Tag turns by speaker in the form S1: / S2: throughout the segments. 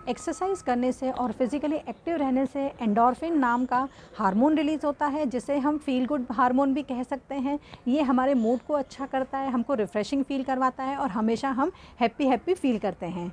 S1: Exercise करने से और फिज़िकली एक्टिव रहने से एंडोर्फिन नाम का हार्मोन रिलीज़ होता है, जिसे हम फ़ील गुड हार्मोन भी कह सकते हैं। ये हमारे मूड को अच्छा करता है, हमको रिफ़्रेशिंग फ़ील करवाता है और हमेशा हम हैप्पी हैप्पी फ़ील करते हैं।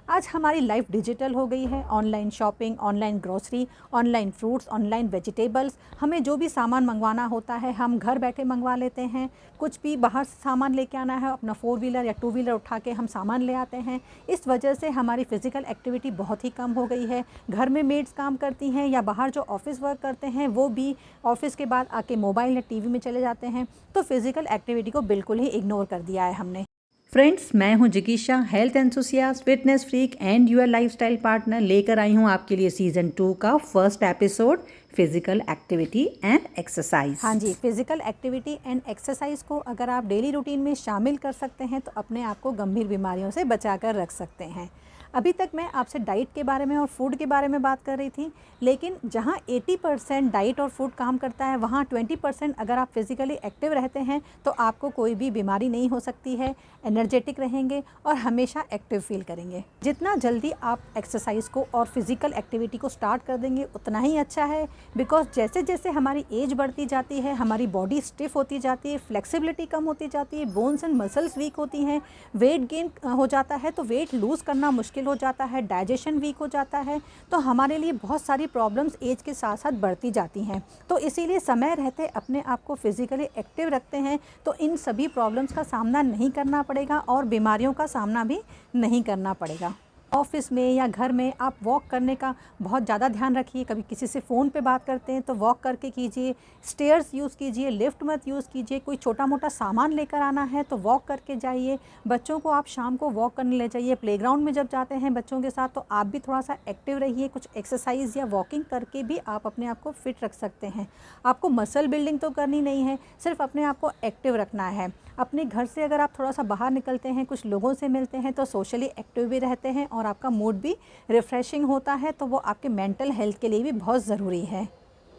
S1: आज हमारी लाइफ डिजिटल हो गई है। Online shopping, online grocery, online fruits, online vegetables, हमें जो भी सामान मंगवाना होता है हम घर बैठे मंगवा लेते हैं। कुछ भी बाहर से सामान लेके आना है, अपना 4 व्हीलर या 2 व्हीलर उठा के हम सामान ले आते हैं। इस वजह से हमारी फ़िज़िकल एक्टिविटी बहुत ही कम हो गई है। घर में मेड्स काम करती हैं या बाहर जो ऑफ़िस वर्क करते हैं वो भी ऑफ़िस के बाद आके मोबाइल या टीवी में चले जाते हैं। तो फ़िज़िकल एक्टिविटी को बिल्कुल ही इग्नोर कर दिया है हमने।
S2: फ्रेंड्स, मैं हूं Jikisha, health enthusiast, fitness freak and your lifestyle partner. लेकर आई हूं आपके लिए सीज़न 2 का first episode, physical activity and exercise.
S1: हाँ जी, फिज़िकल एक्टिविटी एंड एक्सरसाइज को अगर आप डेली रूटीन में शामिल कर सकते हैं तो अपने आप को गंभीर बीमारियों से बचा कर रख सकते हैं। अभी तक मैं आपसे डाइट के बारे में और फूड के बारे में बात कर रही थी, लेकिन जहाँ 80% डाइट और फूड काम करता है, वहाँ 20% अगर आप फिज़िकली एक्टिव रहते हैं तो आपको कोई भी बीमारी नहीं हो सकती है, एनर्जेटिक रहेंगे और हमेशा एक्टिव फील करेंगे। जितना जल्दी आप एक्सरसाइज को और फिज़िकल एक्टिविटी को स्टार्ट कर देंगे उतना ही अच्छा है, बिकॉज जैसे जैसे हमारी एज बढ़ती जाती है, हमारी बॉडी स्टिफ होती जाती है, फ्लेक्सिबिलिटी कम होती जाती है, बोन्स एंड मसल्स वीक होती हैं, वेट गेन हो जाता है तो वेट लूज़ करना मुश्किल हो जाता है, डाइजेशन वीक हो जाता है, तो हमारे लिए बहुत सारी प्रॉब्लम्स एज के साथ साथ बढ़ती जाती हैं। तो इसीलिए समय रहते अपने आप को फिज़िकली एक्टिव रखते हैं तो इन सभी प्रॉब्लम्स का सामना नहीं करना पड़ेगा और बीमारियों का सामना भी नहीं करना पड़ेगा। ऑफ़िस में या घर में आप वॉक करने का बहुत ज़्यादा ध्यान रखिए। कभी किसी से फ़ोन पे बात करते हैं तो वॉक करके कीजिए, स्टेयर्स यूज़ कीजिए, लिफ्ट मत यूज़ कीजिए। कोई छोटा मोटा सामान लेकर आना है तो वॉक करके जाइए। बच्चों को आप शाम को वॉक करने ले जाइए। प्लेग्राउंड में जब जाते हैं बच्चों के साथ तो आप भी थोड़ा सा एक्टिव रहिए। कुछ एक्सरसाइज या वॉकिंग करके भी आप अपने आप को फिट रख सकते हैं। आपको मसल बिल्डिंग तो करनी नहीं है, सिर्फ अपने आप को एक्टिव रखना है। अपने घर से अगर आप थोड़ा सा बाहर निकलते हैं, कुछ लोगों से मिलते हैं तो सोशली एक्टिव भी रहते हैं और आपका मूड भी रिफ़्रेशिंग होता है, तो वो आपके मेंटल हेल्थ के लिए भी बहुत ज़रूरी है।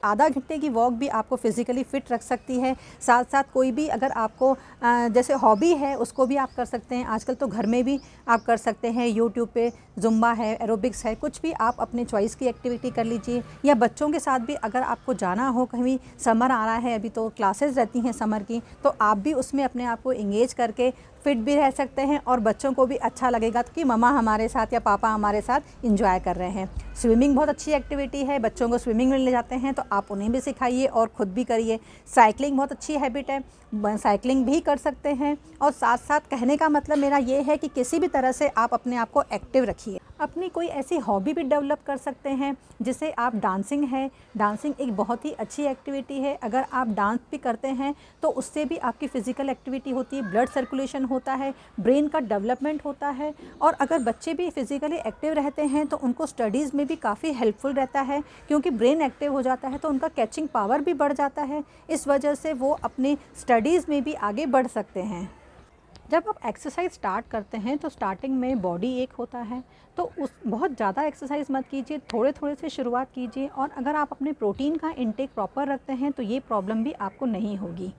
S1: आधा घंटे की वॉक भी आपको फ़िज़िकली फ़िट रख सकती है। साथ साथ कोई भी अगर आपको जैसे हॉबी है उसको भी आप कर सकते हैं। आजकल तो घर में भी आप कर सकते हैं। यूट्यूब पे ज़ुम्बा है, एरोबिक्स है, कुछ भी आप अपने चॉइस की एक्टिविटी कर लीजिए। या बच्चों के साथ भी अगर आपको जाना हो कहीं, समर आ रहा है अभी तो क्लासेस रहती हैं समर की, तो आप भी उसमें अपने आप को इंगेज करके फ़िट भी रह सकते हैं और बच्चों को भी अच्छा लगेगा कि मम्मा हमारे साथ या पापा हमारे साथ इंजॉय कर रहे हैं। स्विमिंग बहुत अच्छी एक्टिविटी है, बच्चों को स्विमिंग में ले जाते हैं तो आप उन्हें भी सिखाइए और ख़ुद भी करिए। साइकिलिंग बहुत अच्छी हैबिट है, साइकिलिंग भी कर सकते हैं। और साथ साथ कहने का मतलब मेरा ये है कि किसी भी तरह से आप अपने आप को एक्टिव रखिए। अपनी कोई ऐसी हॉबी भी डेवलप कर सकते हैं, जैसे आप डांसिंग है। डांसिंग एक बहुत ही अच्छी एक्टिविटी है। अगर आप डांस भी करते हैं तो उससे भी आपकी फ़िज़िकल एक्टिविटी होती है, ब्लड सर्कुलेशन होता है, ब्रेन का डेवलपमेंट होता है। और अगर बच्चे भी फिज़िकली एक्टिव रहते हैं तो उनको स्टडीज़ में भी काफ़ी हेल्पफुल रहता है, क्योंकि ब्रेन एक्टिव हो जाता है तो उनका कैचिंग पावर भी बढ़ जाता है। इस वजह से वो अपनी स्टडीज़ में भी आगे बढ़ सकते हैं। जब आप एक्सरसाइज स्टार्ट करते हैं तो स्टार्टिंग में बॉडी एक होता है, तो उस बहुत ज़्यादा एक्सरसाइज मत कीजिए, थोड़े थोड़े से शुरुआत कीजिए। और अगर आप अपने प्रोटीन का इंटेक प्रॉपर रखते हैं तो ये प्रॉब्लम भी आपको नहीं होगी।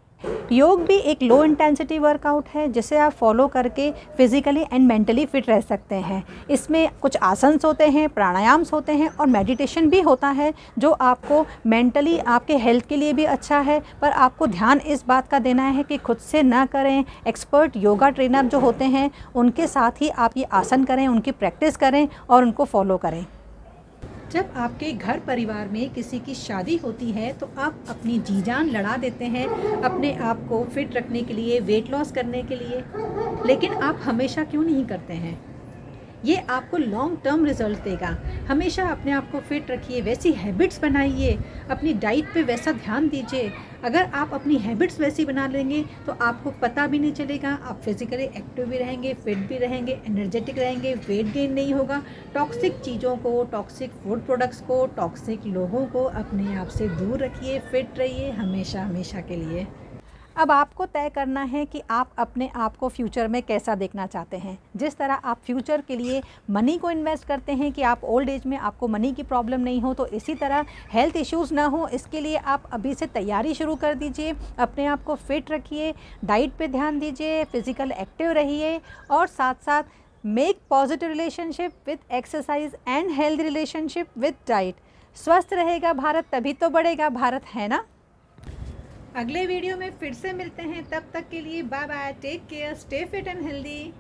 S1: योग भी एक लो इंटेंसिटी वर्कआउट है जिसे आप फॉलो करके फिज़िकली एंड मेंटली फिट रह सकते हैं। इसमें कुछ आसन्स होते हैं, प्राणायाम्स होते हैं और मेडिटेशन भी होता है, जो आपको मेंटली आपके हेल्थ के लिए भी अच्छा है। पर आपको ध्यान इस बात का देना है कि खुद से ना करें, एक्सपर्ट योगा ट्रेनर जो होते हैं उनके साथ ही आप ये आसन करें, उनकी प्रैक्टिस करें और उनको फॉलो करें। जब आपके घर परिवार में किसी की शादी होती है तो आप अपनी जी जान लड़ा देते हैं अपने आप को फिट रखने के लिए, वेट लॉस करने के लिए, लेकिन आप हमेशा क्यों नहीं करते हैं? ये आपको लॉन्ग टर्म रिजल्ट देगा। हमेशा अपने आप को फिट रखिए, वैसी हैबिट्स बनाइए, अपनी डाइट पे वैसा ध्यान दीजिए। अगर आप अपनी हैबिट्स वैसी बना लेंगे तो आपको पता भी नहीं चलेगा, आप फिज़िकली एक्टिव भी रहेंगे, फिट भी रहेंगे, एनर्जेटिक रहेंगे, वेट गेन नहीं होगा। टॉक्सिक चीज़ों को, टॉक्सिक फूड प्रोडक्ट्स को, टॉक्सिक लोगों को अपने आप से दूर रखिए, फिट रहिए हमेशा हमेशा के लिए। अब आपको तय करना है कि आप अपने आप को फ्यूचर में कैसा देखना चाहते हैं। जिस तरह आप फ्यूचर के लिए मनी को इन्वेस्ट करते हैं कि आप ओल्ड एज में आपको मनी की प्रॉब्लम नहीं हो, तो इसी तरह हेल्थ इश्यूज़ ना हो, इसके लिए आप अभी से तैयारी शुरू कर दीजिए। अपने आप को फिट रखिए, डाइट पे ध्यान दीजिए, फिज़िकल एक्टिव रहिए और साथ साथ make positive relationship with exercise and healthy relationship with diet. स्वस्थ रहेगा भारत तभी तो बढ़ेगा भारत, है ना। अगले वीडियो में फिर से मिलते हैं, तब तक के लिए bye bye, take care, stay fit and healthy.